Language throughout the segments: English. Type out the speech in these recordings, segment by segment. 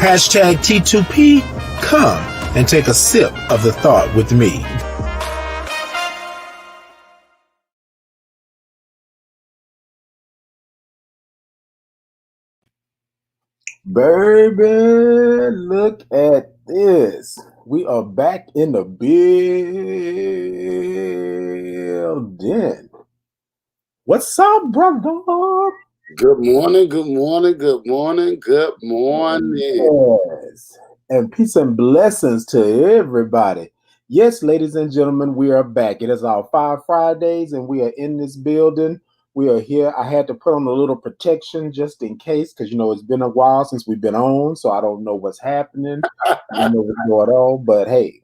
Hashtag T2P, come and take a sip of the thought with me. Baby, look at this. We are back in the building. What's up, brother? Good morning, good morning, good morning, good morning. Yes. And peace and blessings to everybody. Yes, ladies and gentlemen, we are back. It is our 5 Fridays, and we are in this building. We are here. I had to put on a little protection just in case, because it's been a while since we've been on, so I don't know what's happening. I don't know what's going on, but hey,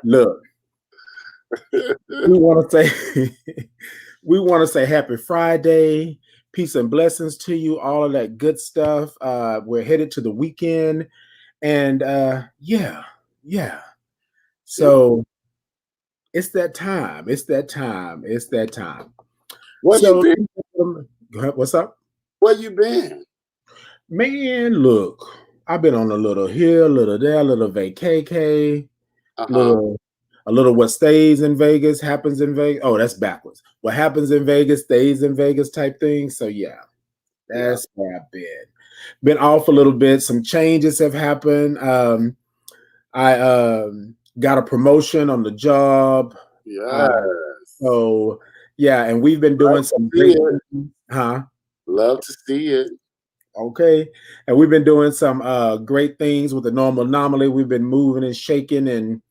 look, we want to say happy Friday, peace and blessings to you, all of that good stuff. We're headed to the weekend, and yeah. So it's that time. What's up? Where you been? Man, look, I've been on a little here, a little there, a little vacay, a little what stays in Vegas happens in Vegas. Oh, that's backwards. What happens in Vegas stays in Vegas type thing. So yeah, that's where I've been. Been off a little bit. Some changes have happened. I got a promotion on the job. Yes. So yeah, and we've been doing some great things. Love to see it. Okay. And we've been doing some great things with the Normal Anomaly. We've been moving and shaking and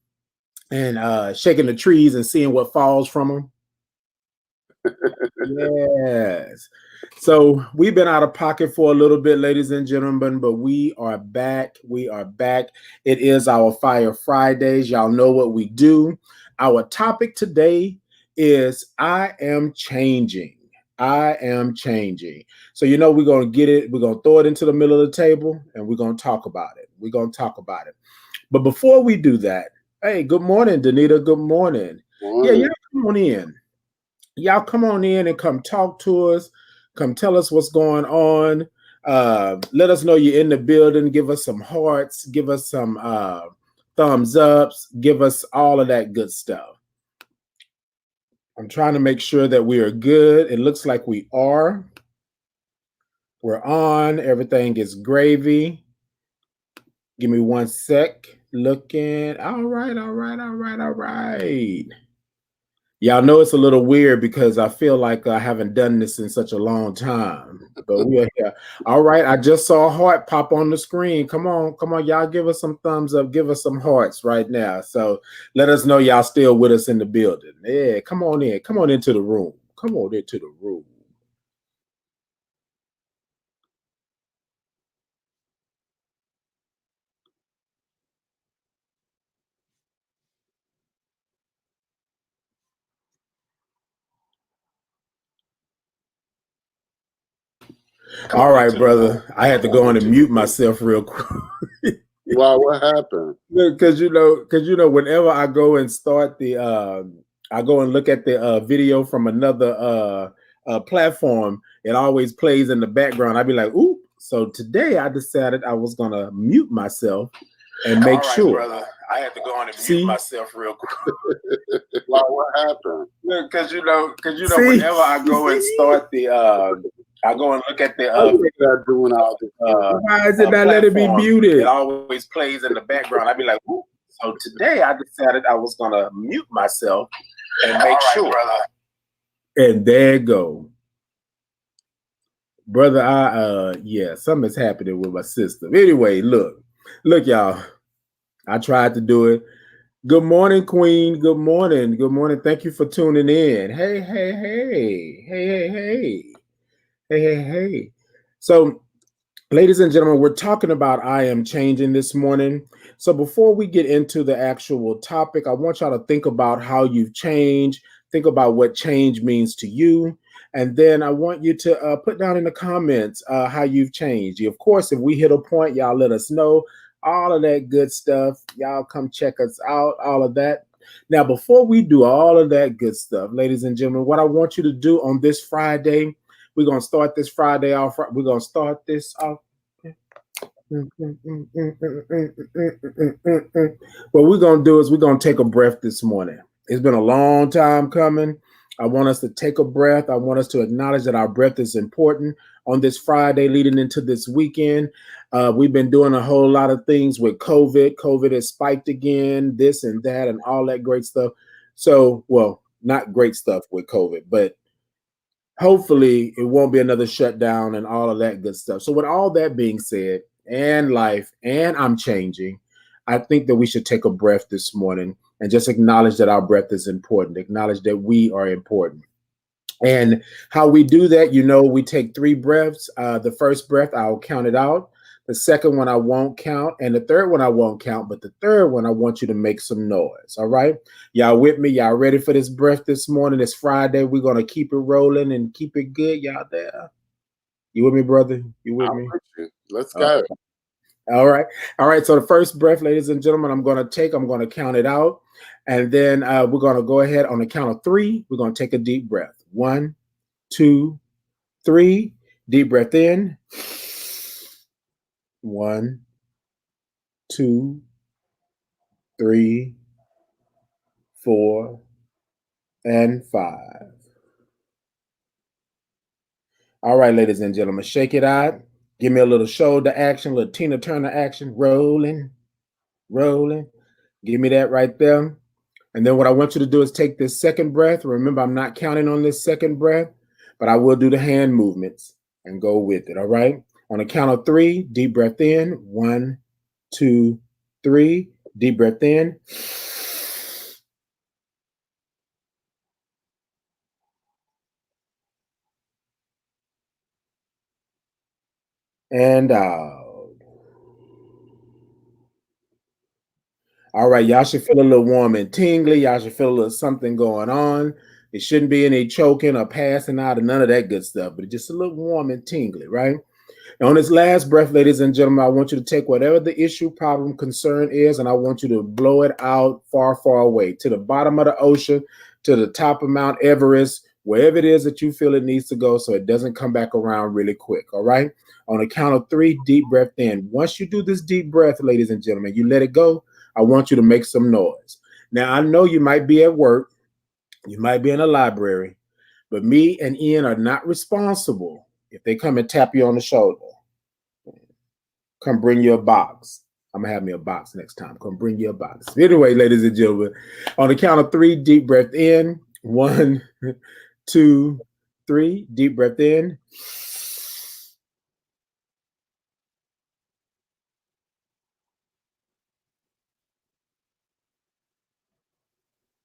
shaking the trees and seeing what falls from them. Yes. So we've been out of pocket for a little bit, ladies and gentlemen, but we are back. It is our Fire Fridays. Y'all know what we do. Our topic today is I am changing. So we're going to get it. We're going to throw it into the middle of the table and we're going to talk about it. But before we do that, hey, good morning, Danita. Good morning. Yeah, y'all come on in. Y'all come on in and come talk to us. Come tell us what's going on. Let us know you're in the building. Give us some hearts. Give us some thumbs ups. Give us all of that good stuff. I'm trying to make sure that we are good. It looks like we are. We're on. Everything is gravy. Give me 1 sec. Looking. All right. Y'all know it's a little weird because I feel like I haven't done this in such a long time. But we are here. All right. I just saw a heart pop on the screen. Come on. Y'all give us some thumbs up. Give us some hearts right now. So let us know y'all still with us in the building. Yeah, come on in. Come on into the room. All right, brother. I had to go in and mute myself real quick. Why? What happened? Because whenever I go and start I go and look at the video from another platform, it always plays in the background. I'd be like, "Ooh!" So today I decided I was gonna mute myself and make sure. Brother. I had to go in and mute myself real quick. Why? What happened? Because whenever I go and start I go and look at the doing all this. Why is it not letting me muted? It always plays in the background. I'd be like, "Ooh." So today I decided I was gonna mute myself and make sure. Brother. And there you go. Brother, something's happening with my system. Anyway, look, y'all. I tried to do it. Good morning, Queen. Good morning. Thank you for tuning in. Hey. So, ladies and gentlemen, we're talking about I am changing this morning. So before we get into the actual topic, I want y'all to think about how you've changed. Think about what change means to you. And then I want you to put down in the comments how you've changed. Of course, if we hit a point, y'all let us know. All of that good stuff. Y'all come check us out, all of that. Now, before we do all of that good stuff, ladies and gentlemen, what I want you to do on this Friday, we're going to start this Friday off. We're going to start this off. What we're going to do is we're going to take a breath this morning. It's been a long time coming. I want us to take a breath. I want us to acknowledge that our breath is important on this Friday leading into this weekend. We've been doing a whole lot of things with COVID. COVID has spiked again, this and that, and all that great stuff. So, well, not great stuff with COVID, but hopefully it won't be another shutdown and all of that good stuff. So with all that being said, and life, and I'm changing, I think that we should take a breath this morning and just acknowledge that our breath is important, acknowledge that we are important. And how we do that, we take 3 breaths. The first breath, I'll count it out. The second one, I won't count. And the third one, I won't count. But the third one, I want you to make some noise. All right? Y'all with me? Y'all ready for this breath this morning? It's Friday. We're going to keep it rolling and keep it good. Y'all there? You with me, brother? You with me? Let's go. All right. All right. So the first breath, ladies and gentlemen, I'm going to count it out. And then we're going to go ahead on the count of 3. We're going to take a deep breath. 1, 2, 3. Deep breath in. 1, 2, 3, 4, and 5. All right, ladies and gentlemen, shake it out. Give me a little shoulder action, a little Tina Turner action. Rolling, rolling. Give me that right there. And then what I want you to do is take this second breath. Remember, I'm not counting on this second breath, but I will do the hand movements and go with it. All right. On the count of 3, deep breath in. 1, 2, 3. Deep breath in. And out. All right, y'all should feel a little warm and tingly. Y'all should feel a little something going on. It shouldn't be any choking or passing out or none of that good stuff, but just a little warm and tingly, right? And on this last breath, ladies and gentlemen, I want you to take whatever the issue, problem, concern is, and I want you to blow it out far, far away to the bottom of the ocean, to the top of Mount Everest, wherever it is that you feel it needs to go so it doesn't come back around really quick, all right? On the count of 3, deep breath in. Once you do this deep breath, ladies and gentlemen, you let it go. I want you to make some noise. Now, I know you might be at work. You might be in a library, but me and Ian are not responsible if they come and tap you on the shoulder. Come bring you a box. I'm going to have me a box next time. Come bring you a box. Anyway, ladies and gentlemen, on the count of 3, deep breath in. 1, 2, 3. Deep breath in.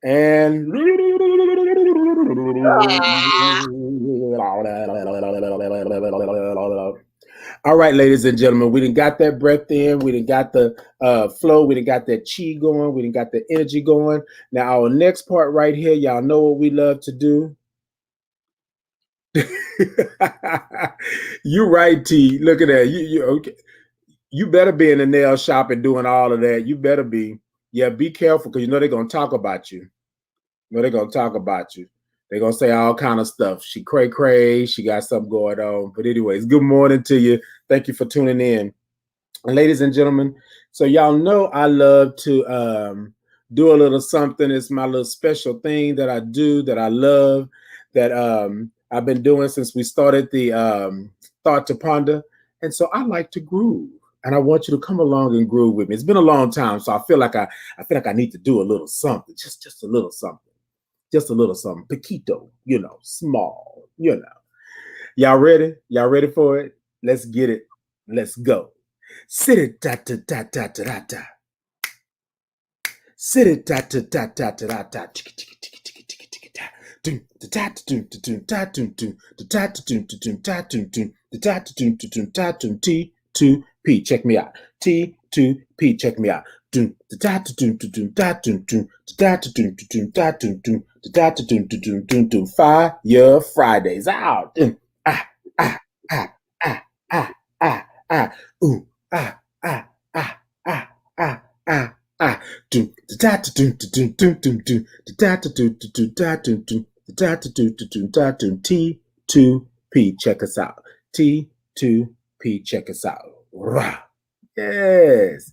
And all right, ladies and gentlemen, we done got that breath in. We done got the flow. We done got that chi going. We done got the energy going. Now, our next part right here, y'all know what we love to do. You're right, T. Look at that. You okay? You better be in the nail shop and doing all of that. You better be. Yeah, be careful because they're gonna talk about you. They're gonna talk about you. They're gonna say all kind of stuff. She cray. She got something going on. But anyways, good morning to you. Thank you for tuning in. And ladies and gentlemen, so y'all know I love to do a little something. It's my little special thing that I do that I love that I've been doing since we started the Thought to Ponder. And so I like to groove. And I want you to come along and groove with me. It's been a long time, so I feel like I need to do a little something, just a little something, just a little something, pequito, small, Y'all ready? Y'all ready for it? Let's get it. Let's go. Sit it da da da da da da. Sit it da da da da da da. T2P, check me out. T2P, check me out. Fire Fridays out. Ooh, T2P, check us out. T2P, check us out. Rah, Yes.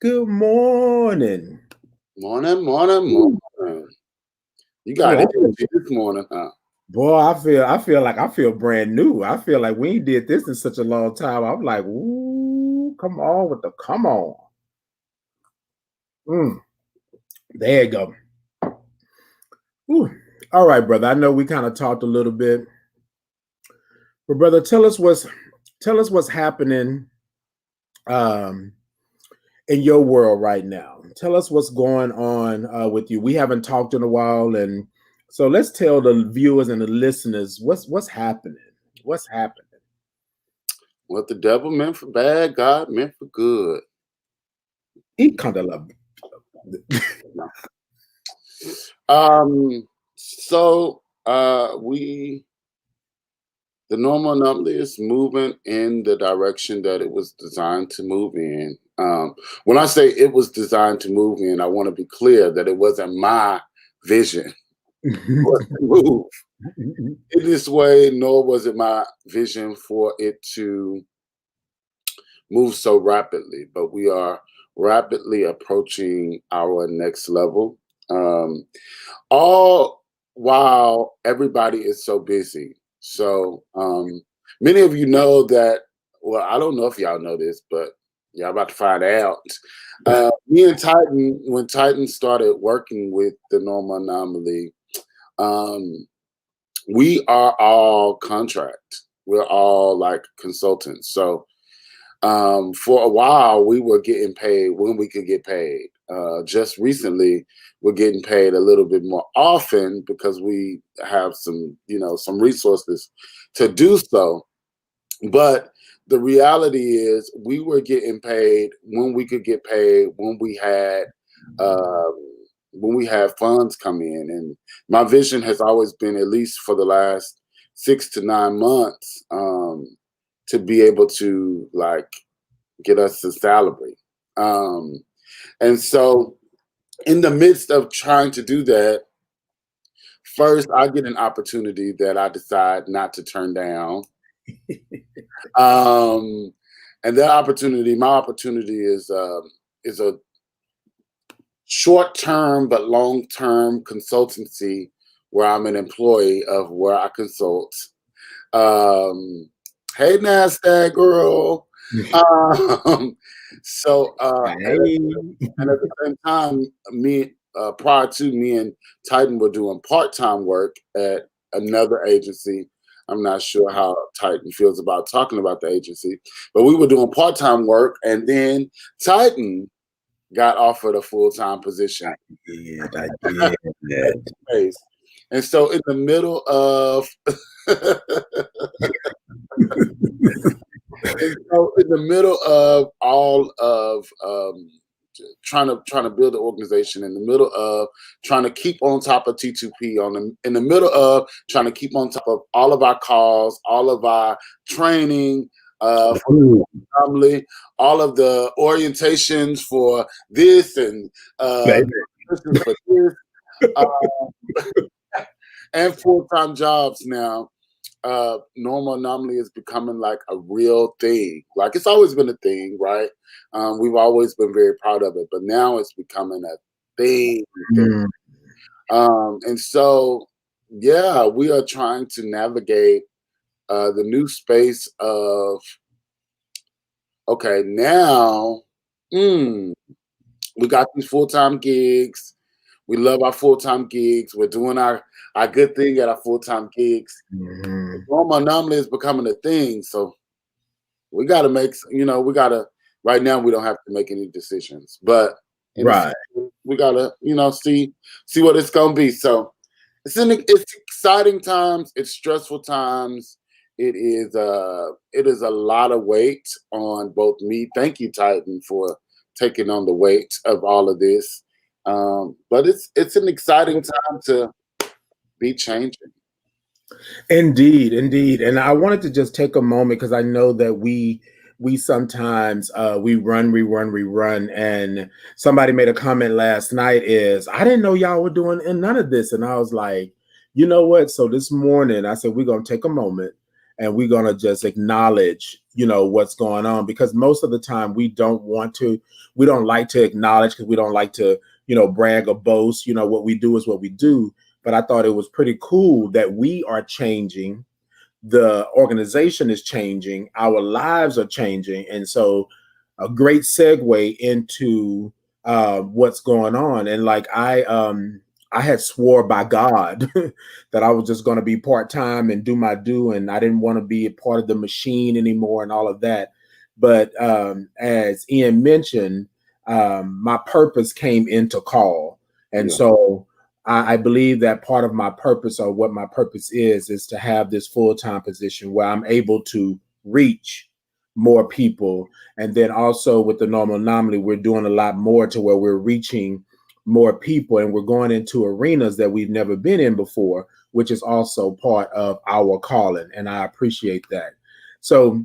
Good morning. Morning. You got Ooh, energy this morning, huh? boy, I feel brand new. I feel like we ain't did this in such a long time. I'm like, ooh, come on. Mm, there you go. Ooh. All right, brother. I know we kind of talked a little bit, but brother, tell us what's happening um in your world right now. Tell us what's going on with you. We haven't talked in a while, and so let's tell the viewers and the listeners what's happening. What's happening? What the devil meant for bad, God meant for good. He kind of love. So the normal anomaly is moving in the direction that it was designed to move in. When I say it was designed to move in, I want to be clear that it wasn't my vision was to move in this way, nor was it my vision for it to move so rapidly. But we are rapidly approaching our next level. All while everybody is so busy. So many of you know that, well, I don't know if y'all know this, but y'all about to find out. Me and Titan, when Titan started working with the normal anomaly, we are all contract. We're all like consultants. So for a while, we were getting paid when we could get paid. Just recently, we're getting paid a little bit more often because we have some resources to do so. But the reality is, we were getting paid when we could get paid uh, when we had funds come in. And my vision has always been, at least for the last 6 to 9 months, to be able to like get us a salary. And so, in the midst of trying to do that, first I get an opportunity that I decide not to turn down. And that opportunity, my opportunity is a short-term but long-term consultancy where I'm an employee of where I consult. Hey, NASDAQ girl. So and at the same time, prior to me and Titan were doing part-time work at another agency. I'm not sure how Titan feels about talking about the agency, but we were doing part-time work, and then Titan got offered a full-time position. I did. And so in the middle of all of trying to build an organization, in the middle of trying to keep on top of T2P, in the middle of trying to keep on top of all of our calls, all of our training for the family, all of the orientations for this and for this, and full-time jobs now. Normal anomaly is becoming like a real thing. Like, it's always been a thing, right? We've always been very proud of it, but now it's becoming a thing. And so, yeah, we are trying to navigate the new space of, okay, now we got these full-time gigs. We love our full-time gigs. We're doing our good thing at our full-time gigs. Normal anomaly is becoming a thing. So we got to make, right now we don't have to make any decisions, but we got to, see what it's going to be. So it's exciting times. It's stressful times. It is a lot of weight on both me. Thank you, Titan, for taking on the weight of all of this. But it's an exciting time to be changing. Indeed. And I wanted to just take a moment because I know that we sometimes we run. And somebody made a comment last night is, I didn't know y'all were doing none of this. And I was like, you know what? So this morning I said, we're going to take a moment and we're going to just acknowledge, what's going on, because most of the time we don't like to acknowledge, because we don't like to, brag or boast. What we do is what we do. But I thought it was pretty cool that we are changing. The organization is changing. Our lives are changing. And so a great segue into what's going on. And like I had swore by God that I was just going to be part-time and do my due, and I didn't want to be a part of the machine anymore and all of that. But as Ian mentioned, my purpose came into call. And so I believe that part of my purpose, or what my purpose is to have this full-time position where I'm able to reach more people. And then also with the Normal Anomaly, we're doing a lot more to where we're reaching more people, and we're going into arenas that we've never been in before, which is also part of our calling. And I appreciate that. So,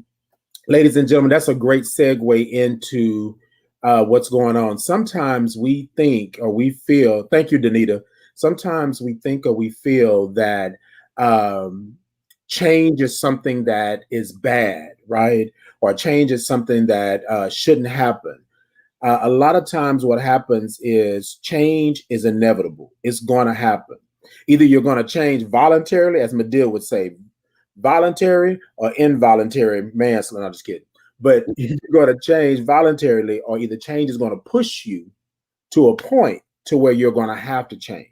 ladies and gentlemen, that's a great segue into what's going on. Sometimes we think, or we feel, thank you, Danita. Sometimes we think or we feel that change is something that is bad, right? Or change is something that shouldn't happen. A lot of times what happens is change is inevitable. It's going to happen. Either you're going to change voluntarily, as Medill would say, voluntary or involuntary manslaughter. I'm just kidding. But you're going to change voluntarily, or either change is going to push you to a point to where you're going to have to change.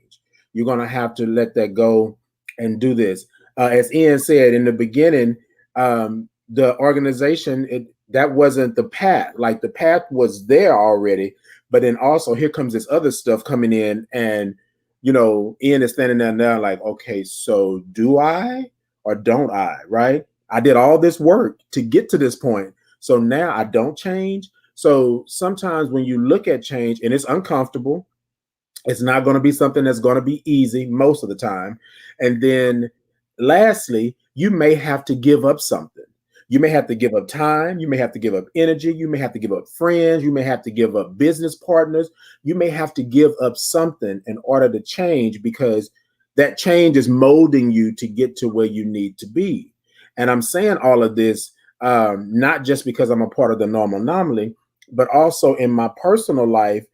You're going to have to let that go and do this. As Ian said in the beginning, the organization, that wasn't the path. Like, the path was there already, but then also here comes this other stuff coming in, and Ian is standing there now like, okay, so do I or don't I? Right? I did all this work to get to this point, so now I don't change. So sometimes when you look at change, and it's uncomfortable, it's not going to be something that's going to be easy most of the time. And then lastly, you may have to give up something. You may have to give up time. You may have to give up energy. You may have to give up friends. You may have to give up business partners. You may have to give up something in order to change, because that change is molding you to get to where you need to be. And I'm saying all of this not just because I'm a part of the Normal Anomaly, but also in my personal life,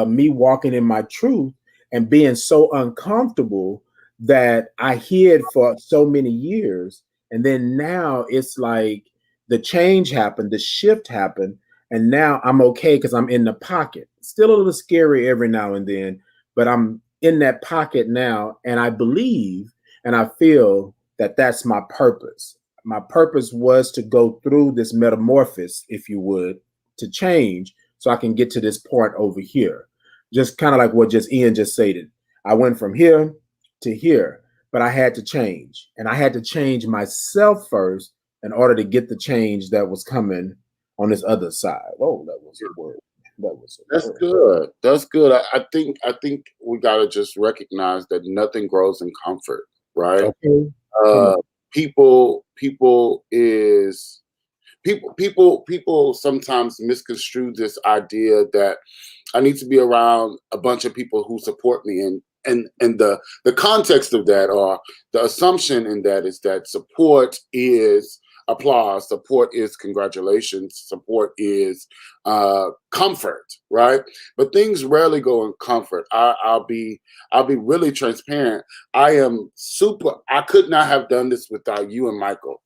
me walking in my truth and being so uncomfortable that I hid for so many years. And then now it's like the change happened, the shift happened, and now I'm okay because I'm in the pocket. Still a little scary every now and then, but I'm in that pocket now, and I believe and I feel that that's my purpose. My purpose was to go through this metamorphosis, if you would, to change so I can get to this point over here. Just kind of like what just Ian just stated. I went from here to here, but I had to change, and I had to change myself first in order to get the change that was coming on this other side. Oh, that was a word. That's good. That's good. I think we gotta just recognize that nothing grows in comfort, right? Okay. People sometimes misconstrue this idea that I need to be around a bunch of people who support me, and the context of that, or the assumption in that, is that support is applause, support is congratulations, support is comfort, right? But things rarely go in comfort. I'll be really transparent. I could not have done this without you and Michael.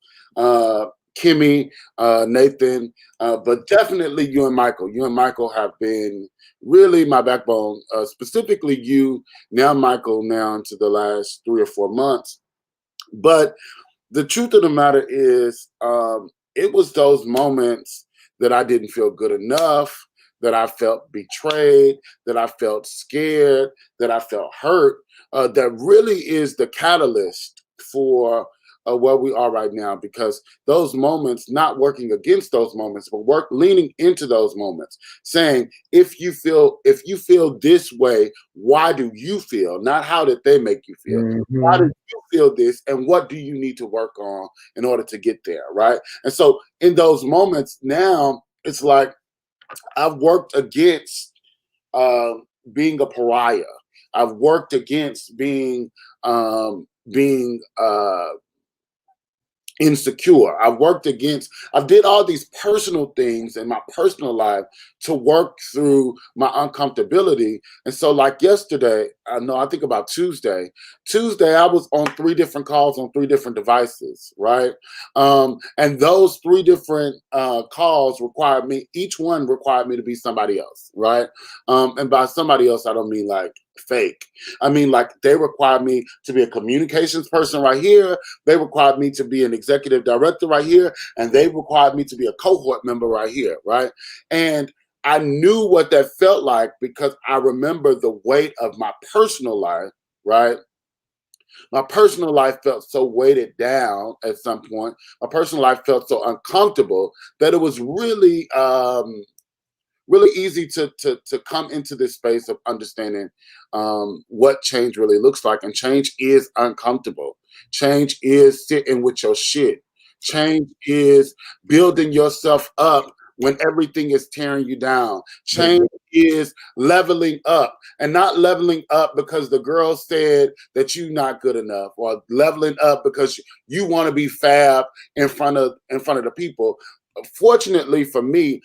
Kimmy, Nathan, but definitely you and Michael. You and Michael have been really my backbone, specifically you, now Michael, now into the last 3 or 4 months. But the truth of the matter is, it was those moments that I didn't feel good enough, that I felt betrayed, that I felt scared, that I felt hurt, that really is the catalyst for where we are right now. Because those moments, not working against those moments, but leaning into those moments, saying, if you feel this way, why do you feel? Not how did they make you feel? Mm-hmm. Why do you feel this, and what do you need to work on in order to get there, right? And so in those moments now, it's like I've worked against being a pariah. I've worked against being insecure. I did all these personal things in my personal life to work through my uncomfortability. And so like yesterday, I think about Tuesday, I was on 3 different calls on 3 different devices, right? And those 3 different calls each one required me to be somebody else, right? And by somebody else, I don't mean like fake. I mean, like they required me to be a communications person right here. They required me to be an executive director right here. And they required me to be a cohort member right here, right? And I knew what that felt like because I remember the weight of my personal life, right? My personal life felt so weighted down at some point. My personal life felt so uncomfortable that it was really really easy to come into this space of understanding what change really looks like. And change is uncomfortable. Change is sitting with your shit. Change is building yourself up when everything is tearing you down. Change is leveling up, and not leveling up because the girl said that you're not good enough, or leveling up because you want to be fab in front of the people. Fortunately for me,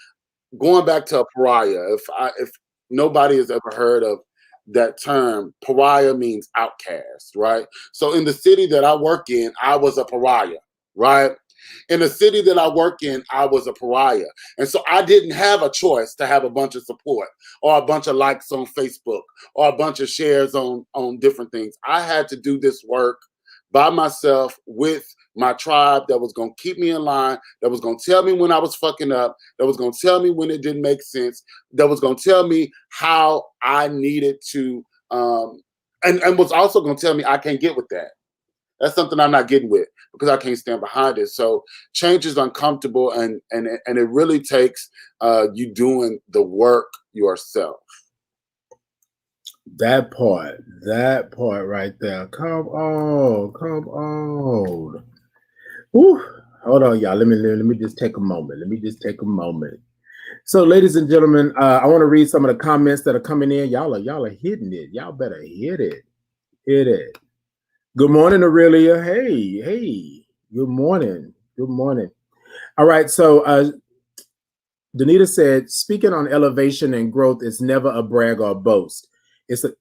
going back to a pariah, if nobody has ever heard of that term, pariah means outcast, right? So in the city that I work in, I was a pariah, right? In the city that I work in, I was a pariah. And so I didn't have a choice to have a bunch of support or a bunch of likes on Facebook or a bunch of shares on different things. I had to do this work by myself with my tribe that was going to keep me in line, that was going to tell me when I was fucking up, that was going to tell me when it didn't make sense, that was going to tell me how I needed to, and was also going to tell me I can't get with that. That's something I'm not getting with because I can't stand behind it. So change is uncomfortable, and it really takes you doing the work yourself. That part right there. Come on. Whew. Hold on, y'all. Let me just take a moment. So, ladies and gentlemen, I want to read some of the comments that are coming in. Y'all are hitting it. Y'all better hit it. Good morning, Aurelia. Hey. Good morning. All right. So, Danita said, speaking on elevation and growth is never a brag or a boast. It's a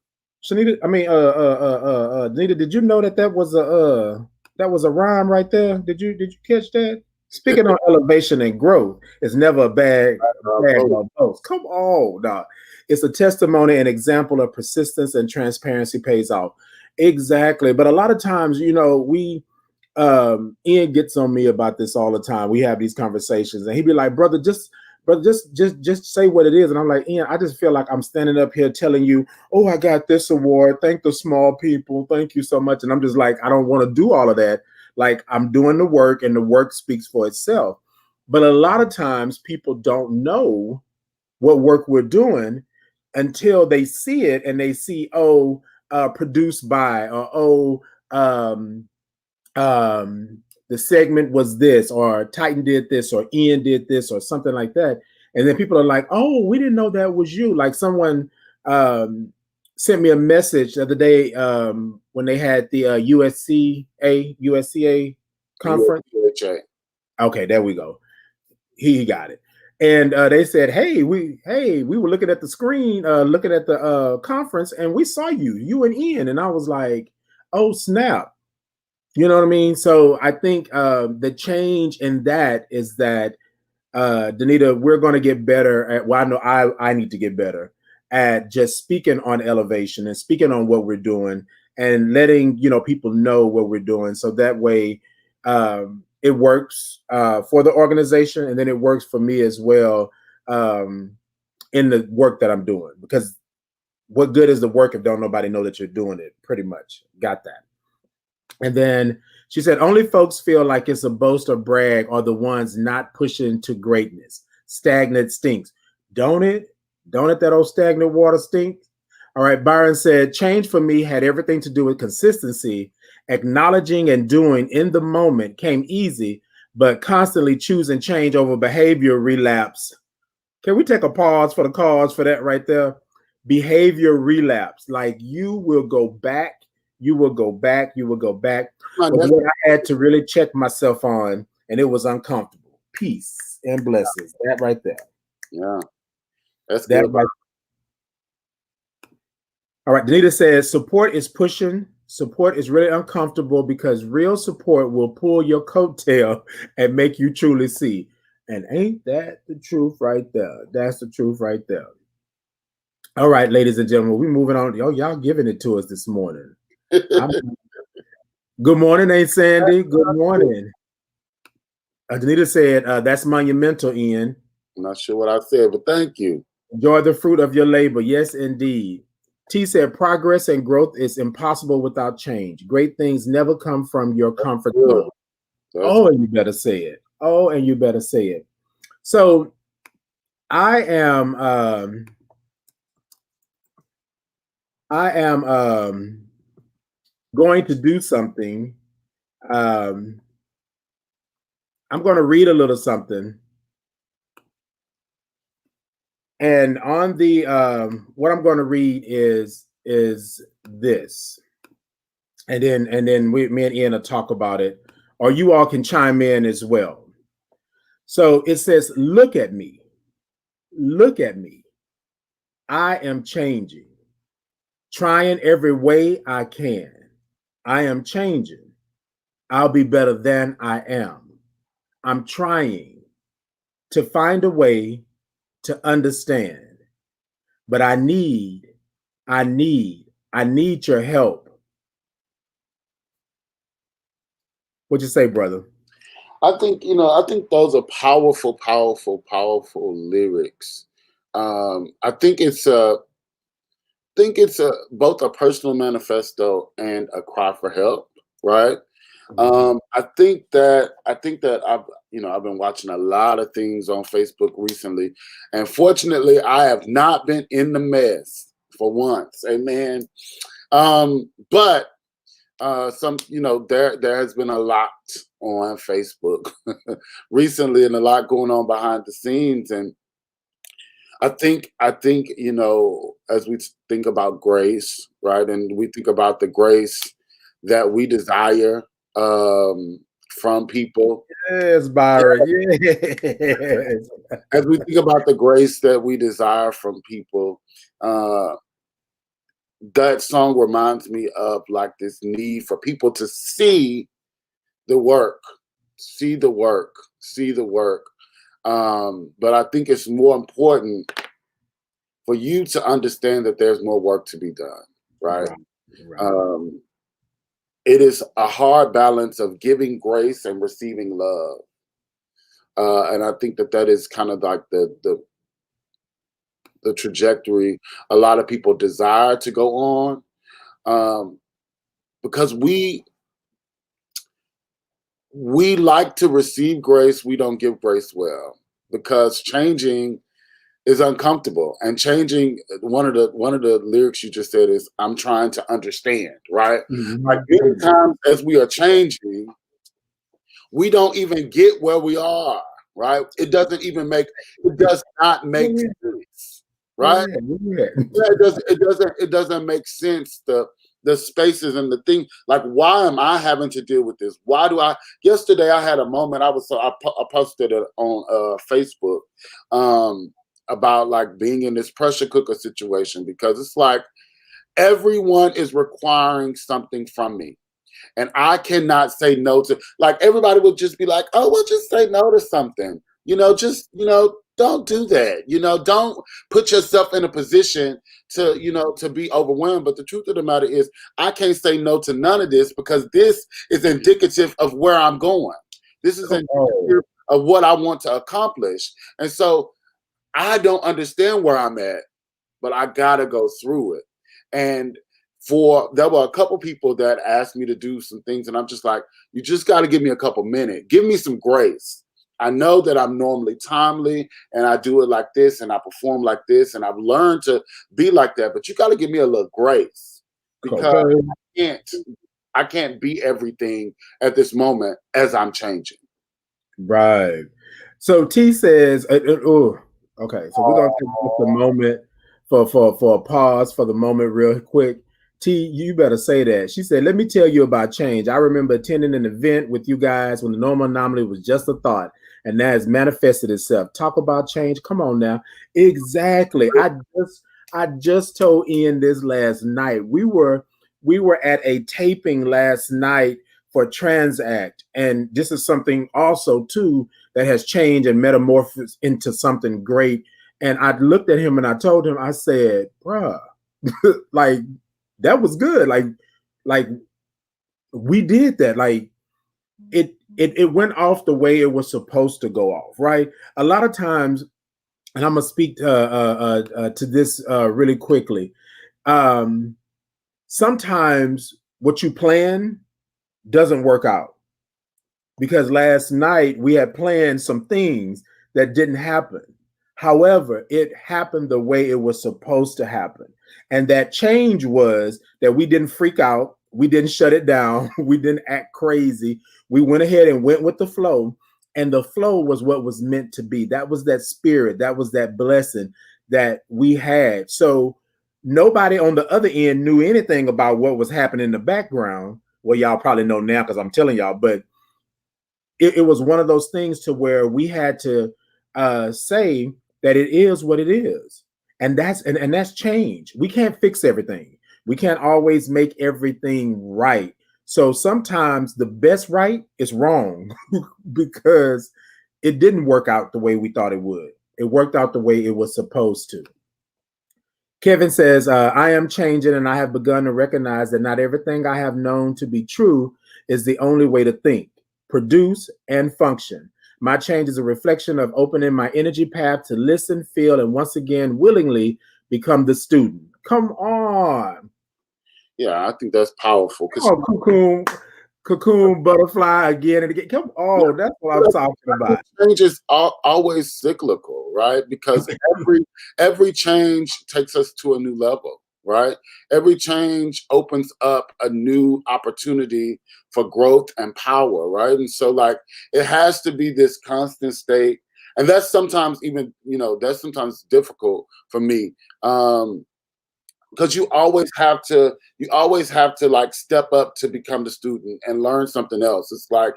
Shanita. I mean, Danita, did you know that was a rhyme right there? Did you catch that? Speaking on elevation and growth is never a brag or a boast. Come on, dog. It's a testimony and example of persistence and transparency pays off. Exactly. But a lot of times, we Ian gets on me about this all the time. We have these conversations, and he'd be like, brother, just say what it is. And I'm like, Ian, I just feel like I'm standing up here telling you, oh, I got this award. Thank the small people. Thank you so much. And I'm just like, I don't want to do all of that. Like, I'm doing the work, and the work speaks for itself. But a lot of times people don't know what work we're doing until they see it, and they see, produced by, or, the segment was this, or Titan did this, or Ian did this, or something like that. And then people are like, oh, we didn't know that was you. Like someone sent me a message the other day when they had the USCA conference. Okay, there we go. He got it. And they said, hey, we were looking at the screen, looking at the conference, and we saw you and Ian. And I was like, oh, snap. You know what I mean? So I think the change in that is that, Danita, we're going to get better at, well, I know I need to get better at just speaking on elevation and speaking on what we're doing and letting, people know what we're doing. So that way it works for the organization, and then it works for me as well in the work that I'm doing. Because what good is the work if don't nobody know that you're doing it? Pretty much. Got that. And then she said, only folks feel like it's a boast or brag are the ones not pushing to greatness. Stagnant stinks. Don't it? That old stagnant water stink? All right. Byron said, change for me had everything to do with consistency. Acknowledging and doing in the moment came easy, but constantly choosing change over behavior relapse. Can we take a pause for the cause for that right there? Behavior relapse. Like you will go back. you will go back. You will go back. Come on, But that's, what I had to really check myself on, and it was uncomfortable. Peace and blessings. That right there. yeah, that's That good. right. All right. Danita says support is pushing. Support is really uncomfortable because real support will pull your coattail and make you truly see. And ain't that the truth right there? That's the truth right there. All right, ladies and gentlemen, we're moving on. Y'all giving it to us this morning. Good morning, Aunt Sandy. Good morning. Danita said, that's monumental, Ian. I'm not sure what I said, but thank you. Enjoy the fruit of your labor. Yes, indeed. T said, progress and growth is impossible without change. Great things never come from your comfort zone. Oh, and you better say it. Oh, and you better say it. So I am going to do something. I'm going to read a little something. And on the what I'm going to read is this. And then me and Ian will talk about it, or you all can chime in as well. So it says, look at me. Look at me. I am changing. Trying every way I can. I am changing. I'll be better than I am. I'm trying to find a way to understand. But I need your help. What'd you say, brother? I think those are powerful, powerful, powerful lyrics. I think it's both a personal manifesto and a cry for help, right? I think that I've been watching a lot of things on Facebook recently, and fortunately, I have not been in the mess for once. Amen. But there has been a lot on Facebook recently, and a lot going on behind the scenes, and I think as we think about grace, right, and we think about the grace that we desire from people. Yes, Byron. Yes. As we think about the grace that we desire from people, that song reminds me of like this need for people to see the work, see the work, see the work. But I think it's more important for you to understand that there's more work to be done, right? Right. It is a hard balance of giving grace and receiving love. And I think that is kind of like the trajectory a lot of people desire to go on, because we like to receive grace. We don't give grace well because changing is uncomfortable, and changing, one of the lyrics you just said is, I'm trying to understand, right? Mm-hmm. Like many times as we are changing, we don't even get where we are, right? It does not make sense, right? Yeah, it doesn't make sense. The spaces and the thing, like, why am I having to deal with this? Why do I? Yesterday I had a moment. I posted it on Facebook about like being in this pressure cooker situation, because it's like everyone is requiring something from me. And I cannot say no to, like, everybody would just be like, oh, well, just say no to something. Don't do that. Don't put yourself in a position to be overwhelmed. But the truth of the matter is, I can't say no to none of this, because this is indicative of where I'm going. This is indicative of what I want to accomplish. And so I don't understand where I'm at, but I gotta go through it. And there were a couple people that asked me to do some things, and I'm just like, you just got to give me a couple minutes. Give me some grace. I know that I'm normally timely, and I do it like this, and I perform like this, and I've learned to be like that. But you got to give me a little grace, because I can't be everything at this moment as I'm changing. Right. So T says, okay, so we're gonna take just a moment for a pause for the moment real quick. T, you better say that. She said, let me tell you about change. I remember attending an event with you guys when the normal anomaly was just a thought, and that has manifested itself. Talk about change. Come on now. Exactly. I just told Ian this last night. We were at a taping last night for Transact, and this is something also too that has changed and metamorphosed into something great. And I looked at him and I told him, I said, bruh, like that was good. Like we did that. Like it went off the way it was supposed to go off, right? A lot of times, and I'm gonna speak to this really quickly. Sometimes what you plan doesn't work out, because last night we had planned some things that didn't happen. However, it happened the way it was supposed to happen. And that change was that we didn't freak out. We didn't shut it down. We didn't act crazy. We went ahead and went with the flow. And the flow was what was meant to be. That was that spirit. That was that blessing that we had. So nobody on the other end knew anything about what was happening in the background. Well, y'all probably know now because I'm telling y'all, but it was one of those things to where we had to say that it is what it is. And that's change. We can't fix everything. We can't always make everything right. So sometimes the best right is wrong because it didn't work out the way we thought it would. It worked out the way it was supposed to. Kevin says, I am changing, and I have begun to recognize that not everything I have known to be true is the only way to think, produce, and function. My change is a reflection of opening my energy path to listen, feel, and once again, willingly become the student. Come on. Yeah, I think that's powerful. Come on, cocoon, butterfly again and again. Come on, that's what I'm talking about. Change is always cyclical, right? Because every change takes us to a new level, right? Every change opens up a new opportunity for growth and power, right? And so, like, it has to be this constant state, and that's sometimes even, that's sometimes difficult for me. Because you always have to like step up to become the student and learn something else. It's like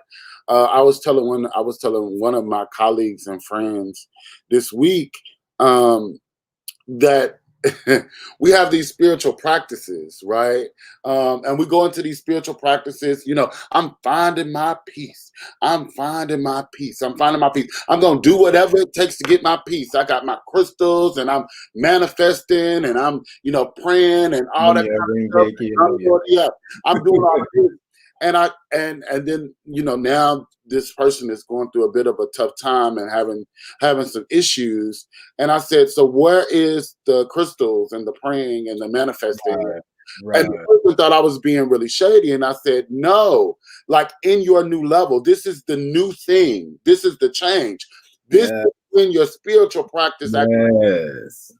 I was telling one of my colleagues and friends this week that we have these spiritual practices, right? And we go into these spiritual practices, I'm finding my peace. I'm finding my peace. I'm finding my peace. I'm going to do whatever it takes to get my peace. I got my crystals and I'm manifesting and I'm, praying and all that kind of stuff. I'm doing all this. And then, now this person is going through a bit of a tough time and having some issues. And I said, so where is the crystals and the praying and the manifesting? Right. And the person thought I was being really shady. And I said, no, like in your new level, this is the new thing. This is the change. This is when your spiritual practice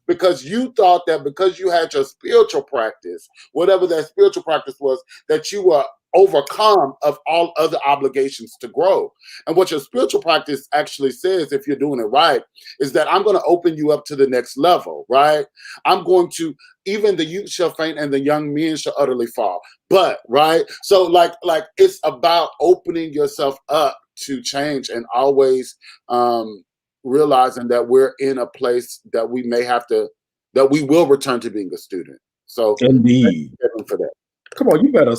because you thought that because you had your spiritual practice, whatever that spiritual practice was, that you were overcome of all other obligations to grow. And what your spiritual practice actually says, if you're doing it right, is that I'm going to open you up to the next level, right? I'm going to, even the youth shall faint and the young men shall utterly fall. But, right? So like it's about opening yourself up to change and always realizing that we're in a place that we will return to being a student. So indeed, for that. Come on, you better.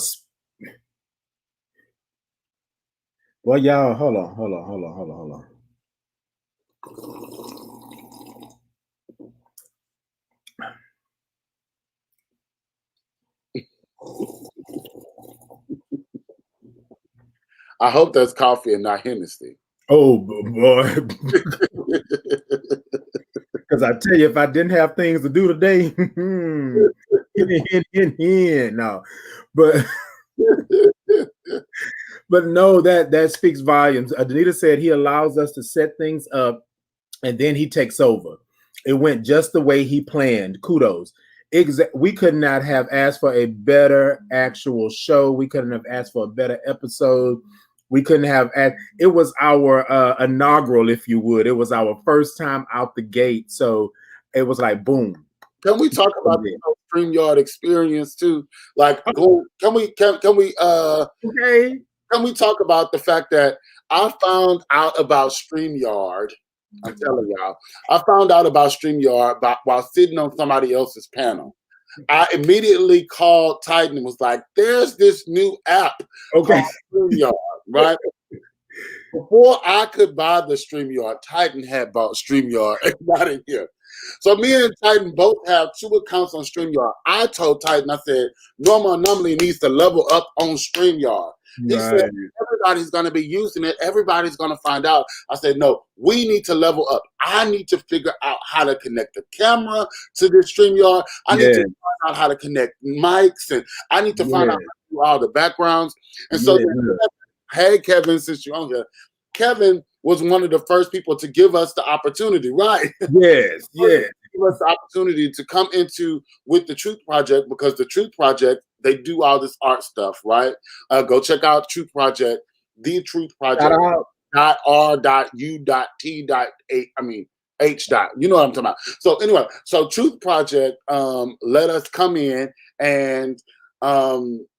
Well, y'all, hold on. I hope that's coffee and not Hennessy. Oh boy. Because I tell you, if I didn't have things to do today, no. But no, that speaks volumes. Danita said he allows us to set things up and then he takes over. It went just the way he planned. Kudos. We could not have asked for a better actual show. We couldn't have asked for a better episode. We couldn't have it was our inaugural, if you would. It was our first time out the gate. So it was like, boom. Can we talk about the StreamYard experience too? Like, can we Okay. can we talk about the fact that I found out about StreamYard? I'm telling y'all, I found out about StreamYard while sitting on somebody else's panel. I immediately called Titan and was like, "There's this new app Okay. called StreamYard, right?" Before I could buy the StreamYard, Titan had bought StreamYard and got it here. So me and Titan both have 2 accounts on StreamYard. I told Titan, I said, Norma Anomaly needs to level up on StreamYard. He said, everybody's going to be using it. Everybody's going to find out. I said, no, we need to level up. I need to figure out how to connect the camera to this StreamYard. I need to find out how to connect mics, and I need to find out how to do all the backgrounds. And so, hey, Kevin, since you're on here, Kevin was one of the first people to give us the opportunity, right? Yes, yes. Give us the opportunity to come into with the Truth Project, because the Truth Project, they do all this art stuff, right? Go check out Truth Project, the Truth Project. H. You know what I'm talking about. So anyway, so Truth Project let us come in and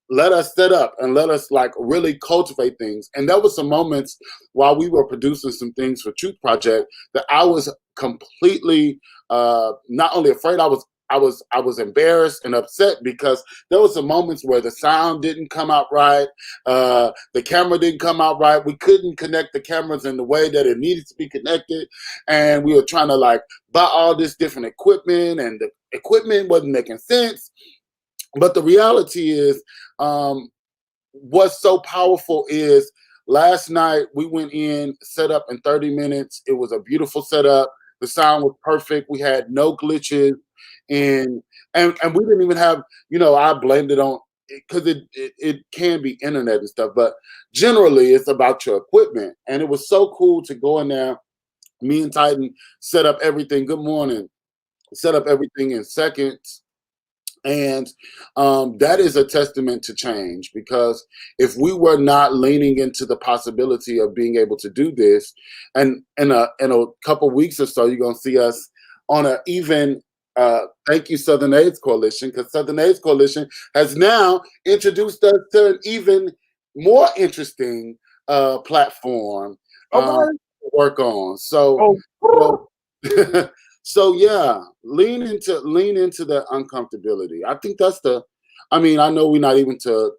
let us set up and let us like really cultivate things. And there was some moments while we were producing some things for Truth Project that I was completely not only afraid, I was embarrassed and upset, because there was some moments where the sound didn't come out right, the camera didn't come out right. We couldn't connect the cameras in the way that it needed to be connected, and we were trying to like buy all this different equipment, and the equipment wasn't making sense. But the reality is, what's so powerful is last night we went in, set up in 30 minutes. It was a beautiful setup. The sound was perfect. We had no glitches, and we didn't even have, I blamed it on, because it can be internet and stuff, but generally it's about your equipment. And it was so cool to go in there. Me and Titan set up everything. Good morning. Set up everything in seconds. And that is a testament to change, because if we were not leaning into the possibility of being able to do this, and in a couple weeks or so, you're going to see us on an even, thank you, Southern AIDS Coalition, because Southern AIDS Coalition has now introduced us to an even more interesting platform to work on. So, so yeah, lean into the uncomfortability. I think that's I know we're not even to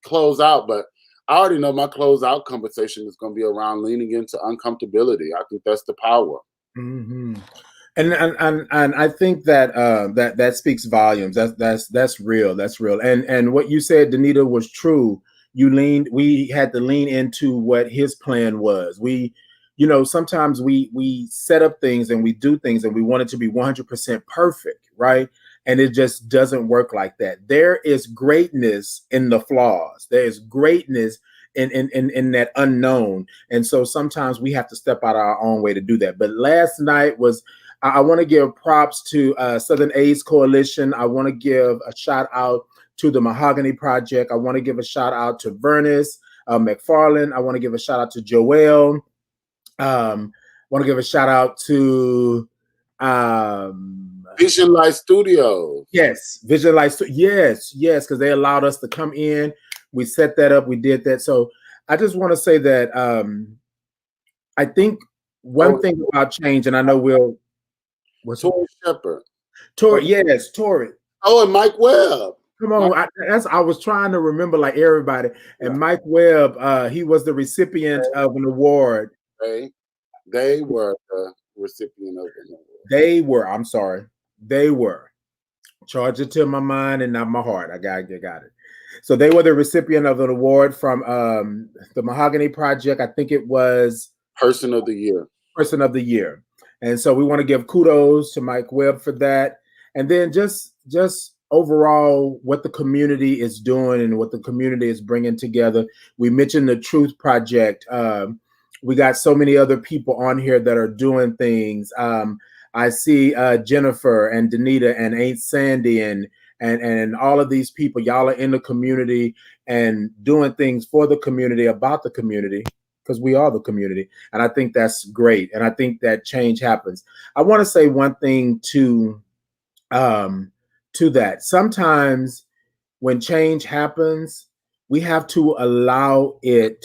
close out, but I already know my close out conversation is going to be around leaning into uncomfortability. I think that's the power. Mm-hmm. And I think that that speaks volumes. That's real. That's real. And what you said, Danita, was true. We had to lean into what his plan was. Sometimes we set up things and we do things and we want it to be 100% perfect, right? And it just doesn't work like that. There is greatness in the flaws. There is greatness in that unknown. And so sometimes we have to step out our own way to do that. But last night I want to give props to Southern AIDS Coalition. I want to give a shout out to the Mahogany Project. I want to give a shout out to Vernis McFarland. I want to give a shout out to Joelle. Want to give a shout out to Vision Light Studios. Yes, Vision Light. Yes, because they allowed us to come in. We set that up. We did that. So I just want to say that I think one thing about change, and I know Tori Shepard. Yes, Tori. Oh, and Mike Webb. Come on, I was trying to remember like everybody. And Mike Webb, he was the recipient of an award. They were the recipient of an award. I'm sorry. They were. Charge it to my mind and not my heart. I got it. So they were the recipient of an award from the Mahogany Project. I think it was Person of the Year. And so we want to give kudos to Mike Webb for that. And then just overall what the community is doing and what the community is bringing together. We mentioned the Truth Project. We got so many other people on here that are doing things. I see Jennifer and Danita and Aunt Sandy and all of these people. Y'all are in the community and doing things for the community, about the community, because we are the community. And I think that's great. And I think that change happens. I want to say one thing to to that. Sometimes when change happens, we have to allow it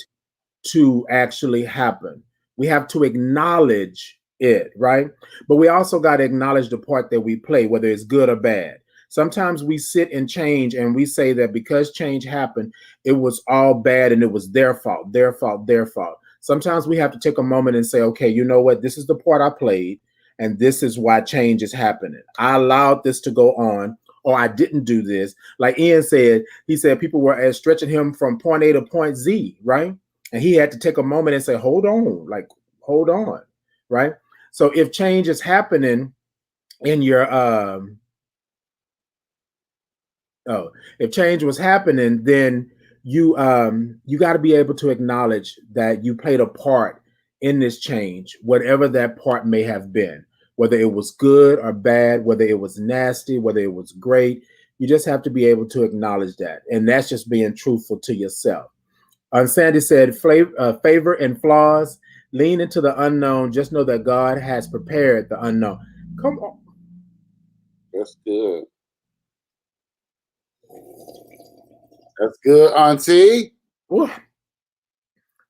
to actually happen. We have to acknowledge it, right? But we also got to acknowledge the part that we play, whether it's good or bad. Sometimes we sit in change and we say that because change happened, it was all bad and it was their fault, their fault, their fault. Sometimes we have to take a moment and say, okay, you know what? This is the part I played, and this is why change is happening. I allowed this to go on, or I didn't do this. Like Ian said, he said people were stretching him from point A to point Z, right? And he had to take a moment and say, hold on, like, hold on, right? So if change is happening in your, if change was happening, then you got to be able to acknowledge that you played a part in this change, whatever that part may have been, whether it was good or bad, whether it was nasty, whether it was great. You just have to be able to acknowledge that. And that's just being truthful to yourself. Sandy said, favor and flaws, lean into the unknown. Just know that God has prepared the unknown. Come on. That's good. That's good, Auntie.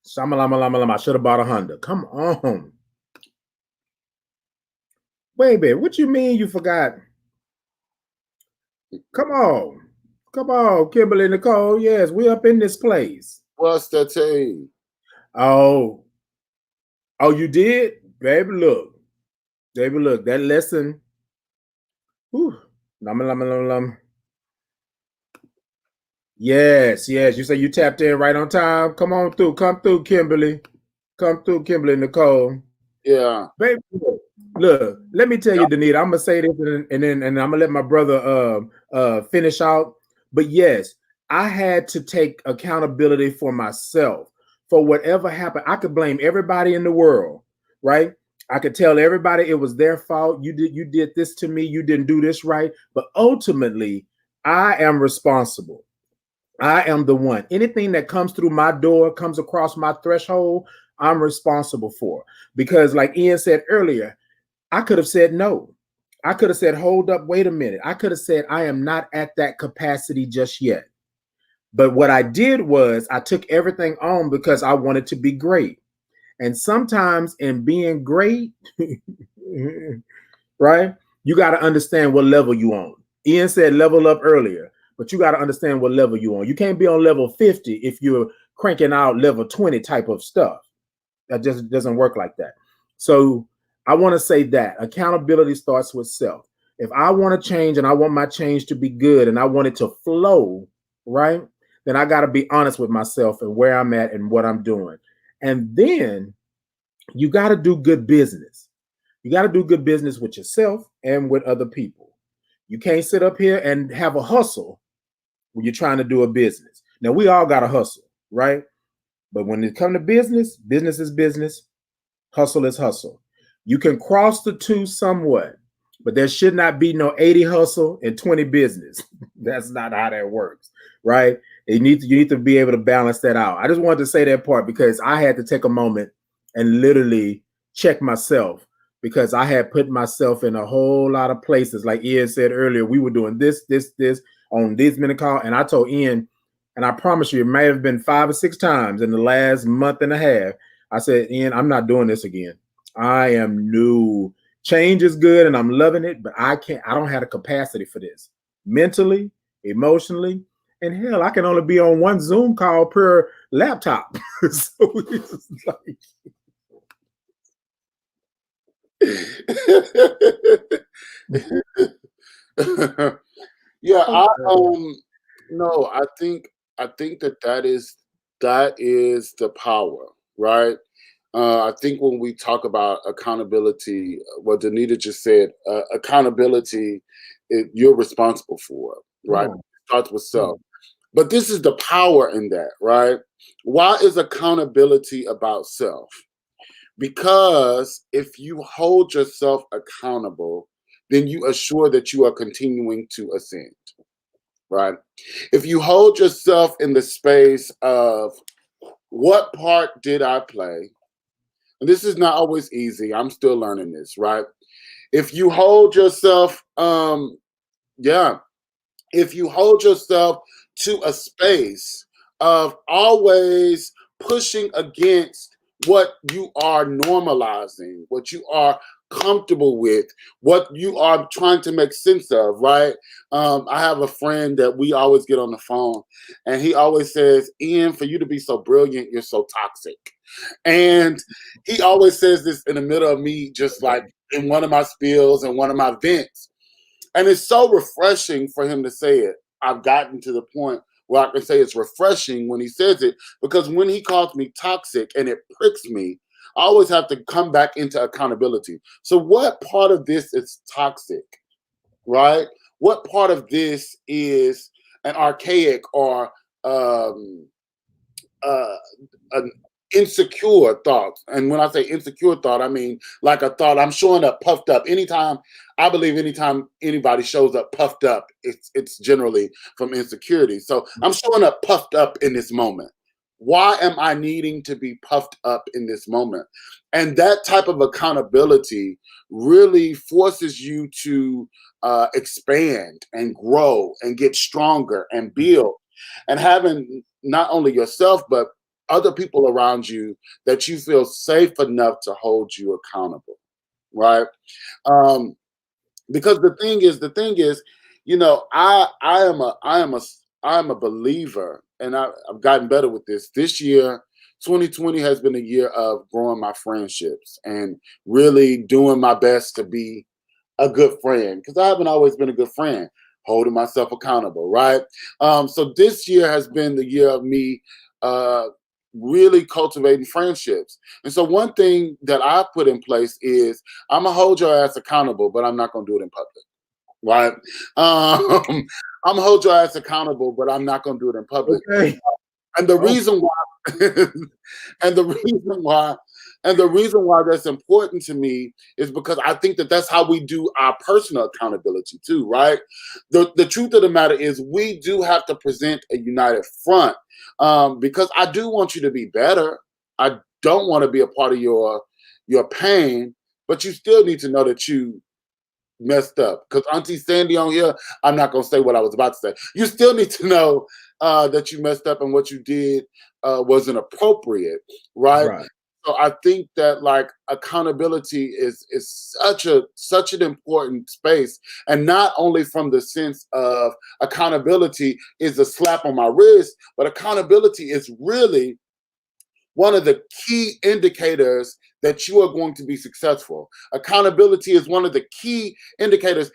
Shamalama, I should have bought a Honda. Come on. Wait a minute. What you mean you forgot? Come on. Come on, Kimberly Nicole. Yes, we up in this place. What's the tea? Oh, you did? Baby, look. Baby, look. That lesson. Whew. Yes. You say you tapped in right on time. Come through, Kimberly. Come through, Kimberly Nicole. Yeah. Baby, look, let me tell you, Danita, I'm gonna say this and I'm gonna let my brother finish out. But yes, I had to take accountability for myself for whatever happened. I could blame everybody in the world, right? I could tell everybody it was their fault. You did this to me, you didn't do this right. But ultimately, I am responsible. I am the one. Anything that comes through my door, comes across my threshold, I'm responsible for. Because like Ian said earlier, I could have said no. I could have said, hold up, wait a minute. I could have said, I am not at that capacity just yet. But what I did was I took everything on because I wanted to be great. And sometimes in being great, right, you got to understand what level you on. Ian said level up earlier, but you got to understand what level you on. You can't be on level 50 if you're cranking out level 20 type of stuff. That just doesn't work like that. So I want to say that accountability starts with self. If I want to change and I want my change to be good and I want it to flow, right, then I got to be honest with myself and where I'm at and what I'm doing. And then you got to do good business. You got to do good business with yourself and with other people. You can't sit up here and have a hustle when you're trying to do a business. Now, we all got to hustle, right? But when it comes to business, business is business. Hustle is hustle. You can cross the two somewhat, but there should not be no 80 hustle and 20 business. That's not how that works, right? You need to be able to balance that out. I just wanted to say that part because I had to take a moment and literally check myself because I had put myself in a whole lot of places. Like Ian said earlier, we were doing this on these many calls, and I told Ian, and I promise you, it may have been 5 or 6 times in the last month and a half. I said, Ian, I'm not doing this again. I am new. Change is good and I'm loving it, but I don't have the capacity for this mentally, emotionally, and hell, I can only be on one Zoom call per laptop. So it's like, yeah, I think that is the power, right? I think when we talk about accountability, what Danita just said, accountability, you're responsible for it, right? It starts with self. But this is the power in that, right? Why is accountability about self? Because if you hold yourself accountable, then you assure that you are continuing to ascend, right? If you hold yourself in the space of what part did I play? And this is not always easy. I'm still learning this, right? If you hold yourself, if you hold yourself to a space of always pushing against what you are normalizing, what you are comfortable with, what you are trying to make sense of, right? I have a friend that we always get on the phone, and he always says, Ian, for you to be so brilliant, you're so toxic. And he always says this in the middle of me, just like in one of my spills and one of my vents. And it's so refreshing for him to say it. I've gotten to the point where I can say it's refreshing when he says it, because when he calls me toxic and it pricks me, I always have to come back into accountability. So what part of this is toxic, right? What part of this is an archaic or an insecure thought? And when I say insecure thought, I mean like a thought I'm showing up puffed up. Anytime anybody shows up puffed up, it's generally from insecurity. So I'm showing up puffed up in this moment. Why am I needing to be puffed up in this moment? And that type of accountability really forces you to expand and grow and get stronger and build, and having not only yourself, but other people around you that you feel safe enough to hold you accountable, right? Because the thing is, you know, I am a believer, and I've gotten better with this. This year, 2020 has been a year of growing my friendships and really doing my best to be a good friend, because I haven't always been a good friend, holding myself accountable, right? So this year has been the year of me really cultivating friendships. And so one thing that I put in place is I'm gonna hold your ass accountable, but I'm not gonna do it in public, right? I'm gonna hold your ass accountable, but I'm not gonna do it in public. Okay. And the reason why, and the reason why that's important to me is because I think that that's how we do our personal accountability too, right? The truth of the matter is we do have to present a united front, because I do want you to be better. I don't want to be a part of your pain, but you still need to know that you messed up. Because Auntie Sandy on here, I'm not going to say what I was about to say. You still need to know that you messed up and what you did wasn't appropriate, right? Right. So I think that like accountability is such an important space, and not only from the sense of accountability is a slap on my wrist, but accountability is really one of the key indicators that you are going to be successful. Accountability is one of the key indicators.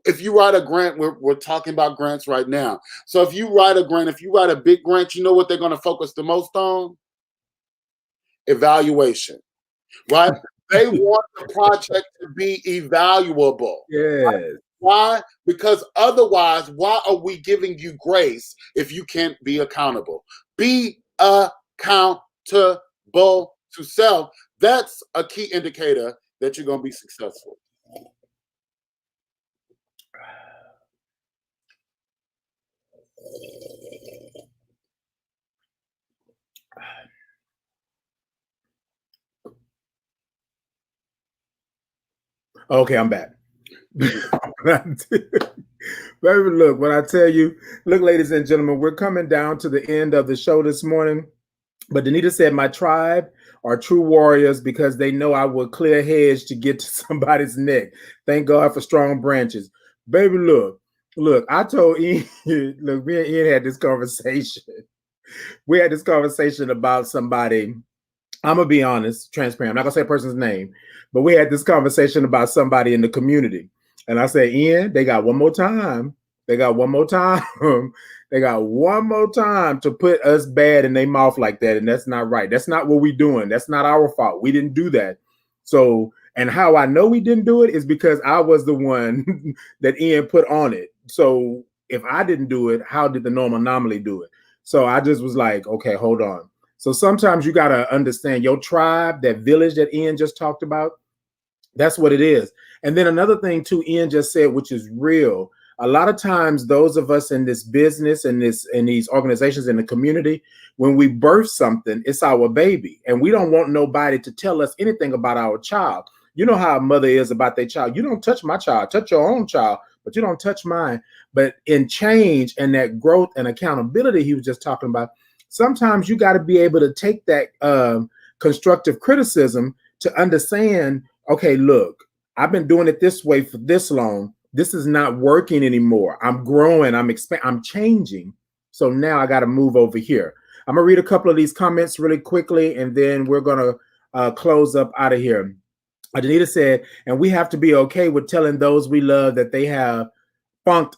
If you write a grant, we're talking about grants right now. So if you write a grant, if you write a big grant, you know what they're going to focus the most on? Evaluation, right? They want the project to be evaluable. Yes. Why? Because otherwise, why are we giving you grace if you can't be accountable? Be accountable to self. That's a key indicator that you're going to be successful. Okay, I'm back. Baby, look, when I tell you, look, ladies and gentlemen, we're coming down to the end of the show this morning. But Danita said, my tribe are true warriors because they know I will clear hedge to get to somebody's neck. Thank God for strong branches. Baby, look, I told Ian, look, me and Ian had this conversation. We had this conversation about somebody. I'm going to be honest, transparent. I'm not going to say a person's name, but we had this conversation about somebody in the community. And I said, Ian, they got one more time. They got one more time. They got one more time to put us bad in their mouth like that. And that's not right. That's not what we're doing. That's not our fault. We didn't do that. So, and how I know we didn't do it is because I was the one that Ian put on it. So if I didn't do it, how did the normal anomaly do it? So I just was like, okay, hold on. So sometimes you got to understand your tribe, that village that Ian just talked about. That's what it is. And then another thing too, Ian just said, which is real. A lot of times those of us in this business and these organizations in the community, when we birth something, it's our baby. And we don't want nobody to tell us anything about our child. You know how a mother is about their child. You don't touch my child, touch your own child but you don't touch mine. But in change and that growth and accountability he was just talking about, sometimes you got to be able to take that constructive criticism to understand, okay, look, I've been doing it this way for this long. This is not working anymore. I'm growing, I'm changing. So now I got to move over here. I'm going to read a couple of these comments really quickly, and then we're going to close up out of here. Danita said, and we have to be okay with telling those we love that they have funked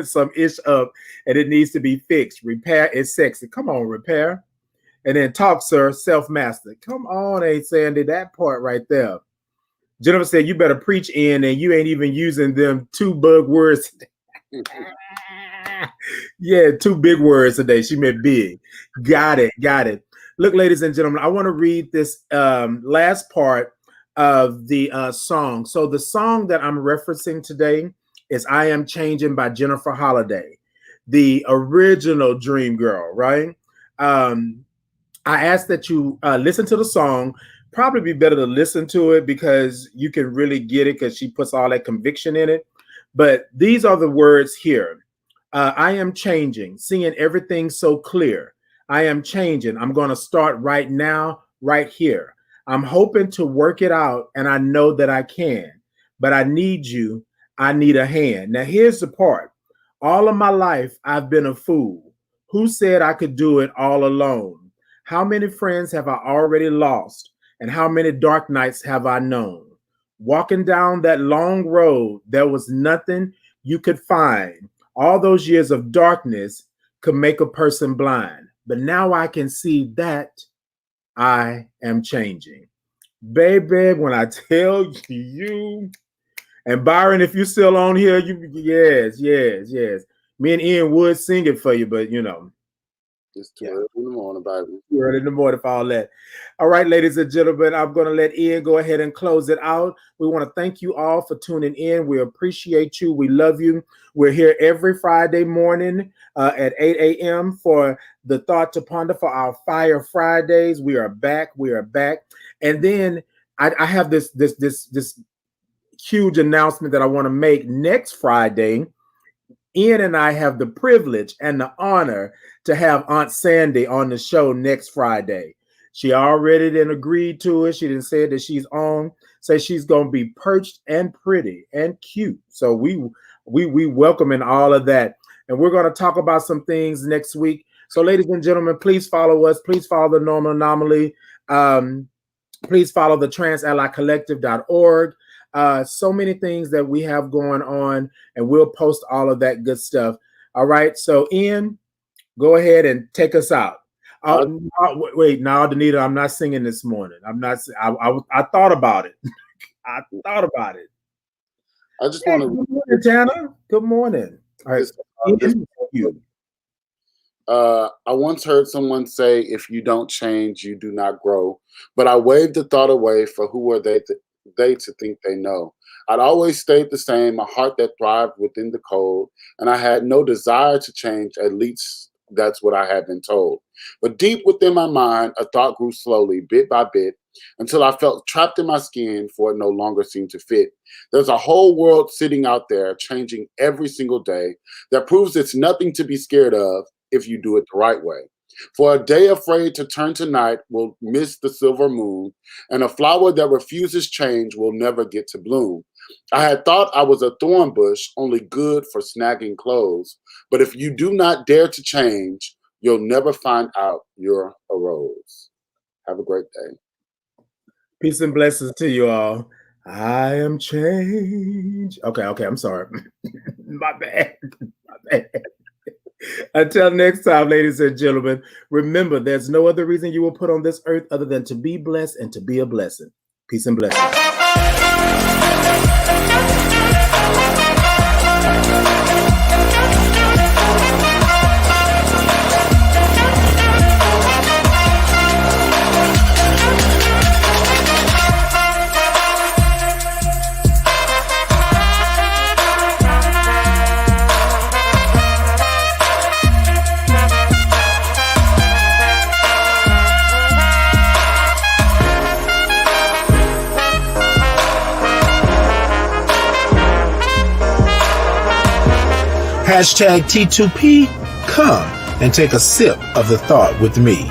some ish up and it needs to be fixed. Repair is sexy. Come on, repair. And then talk, sir, self-master. Come on, A. Sandy, that part right there. Jennifer said, you better preach in, and you ain't even using them 2 bug words. Yeah, 2 big words today. She meant big. Got it. Look, ladies and gentlemen, I want to read this last part of the song. So the song that I'm referencing today is I Am Changing by Jennifer Holliday, the original Dream Girl, right? I ask that you listen to the song. Probably be better to listen to it because you can really get it because she puts all that conviction in it. But these are the words here. I am changing, seeing everything so clear. I am changing. I'm going to start right now, right here. I'm hoping to work it out, and I know that I can. But I need you. I need a hand. Now, here's the part. All of my life, I've been a fool. Who said I could do it all alone? How many friends have I already lost? And how many dark nights have I known? Walking down that long road, there was nothing you could find. All those years of darkness could make a person blind. But now I can see that I am changing. Baby, when I tell you, and Byron, if you're still on here, yes. Me and Ian would sing it for you, but you know. It's too early in the morning, baby. Too early in the morning for all that. All right, ladies and gentlemen, I'm going to let Ian go ahead and close it out. We want to thank you all for tuning in. We appreciate you. We love you. We're here every Friday morning at 8 a.m. for the Thought to Ponder for our Fire Fridays. We are back. And then I have this huge announcement that I want to make. Next Friday, Ian and I have the privilege and the honor to have Aunt Sandy on the show next Friday. She already then agreed to it. She didn't say that she's on. Say she's going to be perched and pretty and cute. So we welcome in all of that. And we're going to talk about some things next week. So ladies and gentlemen, please follow us. Please follow the Normal Anomaly. Please follow the transallycollective.org. So many things that we have going on, and we'll post all of that good stuff. All right. So Ian, go ahead and take us out. Wait, now, Danita, I'm not singing this morning. I'm not. I thought about it. I just want to. Good morning, Tanner. Good morning. All right. I once heard someone say, "If you don't change, you do not grow." But I waved the thought away. For who are they to think they know? I'd always stayed the same, a heart that thrived within the cold, and I had no desire to change. At least that's what I had been told. But deep within my mind, a thought grew slowly, bit by bit, until I felt trapped in my skin, for it no longer seemed to fit. There's a whole world sitting out there, changing every single day, that proves it's nothing to be scared of if you do it the right way. For a day afraid to turn to night will miss the silver moon, and a flower that refuses change will never get to bloom. I had thought I was a thorn bush, only good for snagging clothes. But if you do not dare to change, you'll never find out you're a rose. Have a great day. Peace and blessings to you all. I am changed. Okay, I'm sorry. My bad. Until next time, ladies and gentlemen, remember, there's no other reason you were put on this earth other than to be blessed and to be a blessing. Peace and blessings. Hashtag T2P, come and take a sip of the thought with me.